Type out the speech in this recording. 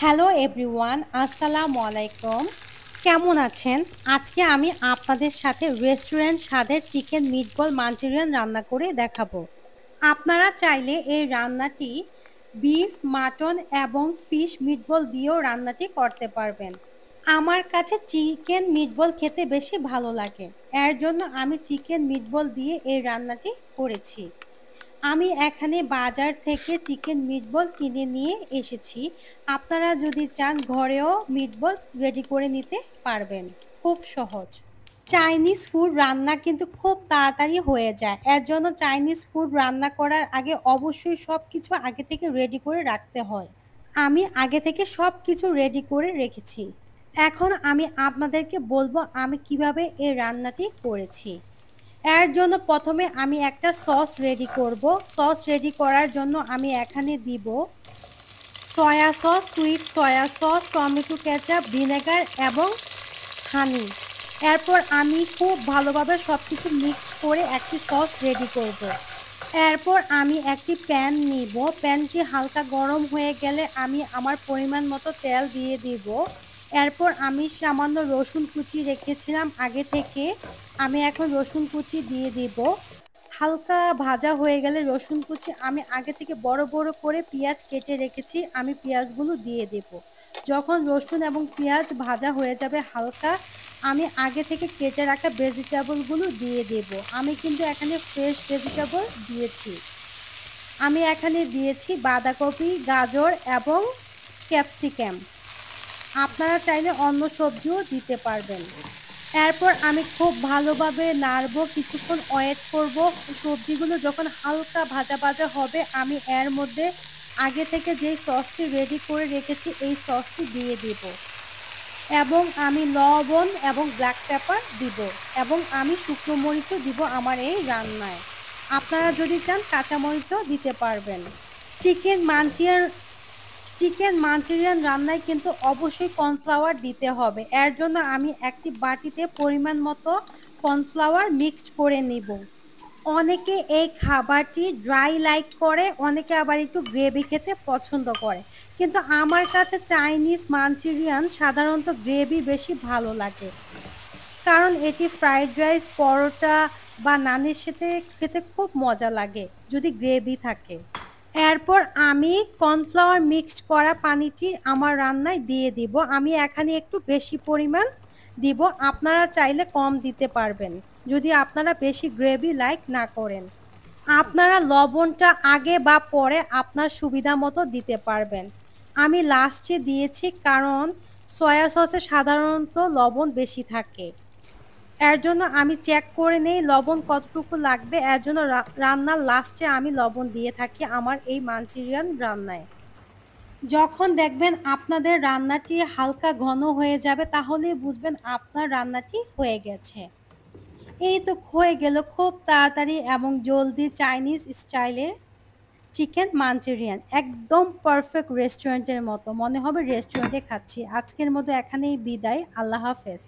Hello everyone, আসসালামু আলাইকুম। কেমন আছেন? আজকে আমি আপনাদের সাথে রেস্টুরেন্ট স্বাদের চিকেন মিটবল মাঞ্চুরিয়ান রান্না করে দেখাবো। আপনারা চাইলে এই রান্নাটি বিফ, মাটন এবং ফিশ মিটবল দিয়েও রান্নাটি করতে পারবেন। আমার কাছে চিকেন মিটবল খেতে বেশি ভালো লাগে। এর জন্য আমি চিকেন মিটবল দিয়ে এই রান্নাটি করেছি। আমি এখানে বাজার থেকে চিকেন মিটবল কিনে নিয়ে এসেছি। আপনারা যদি চান ঘরেও মিটবল রেডি করে নিতে পারবেন। খুব সহজ। চাইনিজ ফুড রান্না কিন্তু খুব তাড়াতাড়ি হয়ে যায়। এর জন্য চাইনিজ ফুড রান্না করার আগে অবশ্যই সবকিছু আগে থেকে রেডি করে রাখতে হয়। আমি আগে থেকে সবকিছু রেডি করে রেখেছি। এখন আমি আপনাদেরকে বলবো আমি কিভাবে এই রান্নাটি করেছি। এর জন্য প্রথমে আমি একটা সস রেডি করব। সস রেডি করার জন্য আমি এখানে দিব soya sauce, sweet soya sauce, tomato ketchup, vinegar এবং হানি। এরপর আমি খুব ভালোভাবে সব কিছু মিক্স করে একটি সস রেডি করব। এরপর আমি একটি প্যান নিব। প্যানটি হালকা গরম হয়ে গেলে আমি আমার পরিমাণ মতো তেল দিয়ে দিব। এরপর আমি সামান্য রসুন কুচি রেখেছিলাম আগে থেকে, আমি এখন রসুন কুচি দিয়ে দিব। হালকা ভাজা হয়ে গেলে রসুন কুচি আমি আগে থেকে বড় বড় করে পেঁয়াজ কেটে রেখেছি, আমি পেঁয়াজগুলো দিয়ে দেব। যখন রসুন এবং পেঁয়াজ ভাজা হয়ে যাবে হালকা, আমি আগে থেকে কেটে রাখা ভেজিটেবলগুলো দিয়ে দেব। আমি কিন্তু এখানে ফ্রেশ ভেজিটেবল দিয়েছি। আমি এখানে দিয়েছি বাঁধাকপি, গাজর এবং ক্যাপসিকাম। আপনারা চাইলে অন্য সবজিও দিতে পারবেন। এরপর আমি খুব ভালোভাবে নাড়বো, কিছুক্ষণ ওয়েট করব। সবজিগুলো যখন হালকা ভাজা ভাজা হবে আমি এর মধ্যে আগে থেকে যেই সসটি রেডি করে রেখেছি এই সসটি দিয়ে দেব এবং আমি লবণ এবং ব্ল্যাক পেপার দিব এবং আমি শুকনো মরিচও দিব আমার এই রান্নায়। আপনারা যদি চান কাঁচামরিচও দিতে পারবেন। চিকেন মাঞ্চিয়ার চিকেন মাঞ্চুরিয়ান রান্নায় কিন্তু অবশ্যই কর্নফ্লাওয়ার দিতে হবে। এর জন্য আমি একটি বাটিতে পরিমাণ মতো কর্নফ্লাওয়ার মিক্সড করে নিব। অনেকে এই খাবারটি ড্রাই লাইক করে, অনেকে আবার একটু গ্রেভি খেতে পছন্দ করে, কিন্তু আমার কাছে চাইনিজ মাঞ্চুরিয়ান সাধারণত গ্রেভি বেশি ভালো লাগে, কারণ এটি ফ্রাইড রাইস, পরোটা বা নানের সাথে খেতে খুব মজা লাগে যদি গ্রেভি থাকে। এরপর আমি কর্নফ্লাওয়ার মিক্সড করা পানিটি আমার রান্নায় দিয়ে দিব। আমি এখানে একটু বেশি পরিমাণ দিব, আপনারা চাইলে কম দিতে পারবেন যদি আপনারা বেশি গ্রেভি লাইক না করেন। আপনারা লবণটা আগে বা পরে আপনার সুবিধা মতো দিতে পারবেন। আমি লাস্টে দিয়েছি কারণ সয়া সসে সাধারণত লবণ বেশি থাকে। এর জন্য আমি চেক করে নেই লবণ কতটুকু লাগবে, এর জন্য রান্নার লাস্টে আমি লবণ দিয়ে থাকি আমার এই মাঞ্চুরিয়ান রান্নায়। যখন দেখবেন আপনাদের রান্নাটি হালকা ঘন হয়ে যাবে তাহলেই বুঝবেন আপনার রান্নাটি হয়ে গেছে। এই তো হয়ে গেল খুব তাড়াতাড়ি এবং জলদি চাইনিজ স্টাইলের চিকেন মাঞ্চুরিয়ান। একদম পারফেক্ট রেস্টুরেন্টের মতো মনে হবে রেস্টুরেন্টে খাচ্ছি। আজকের মতো এখানেই বিদায়। আল্লাহ হাফেজ।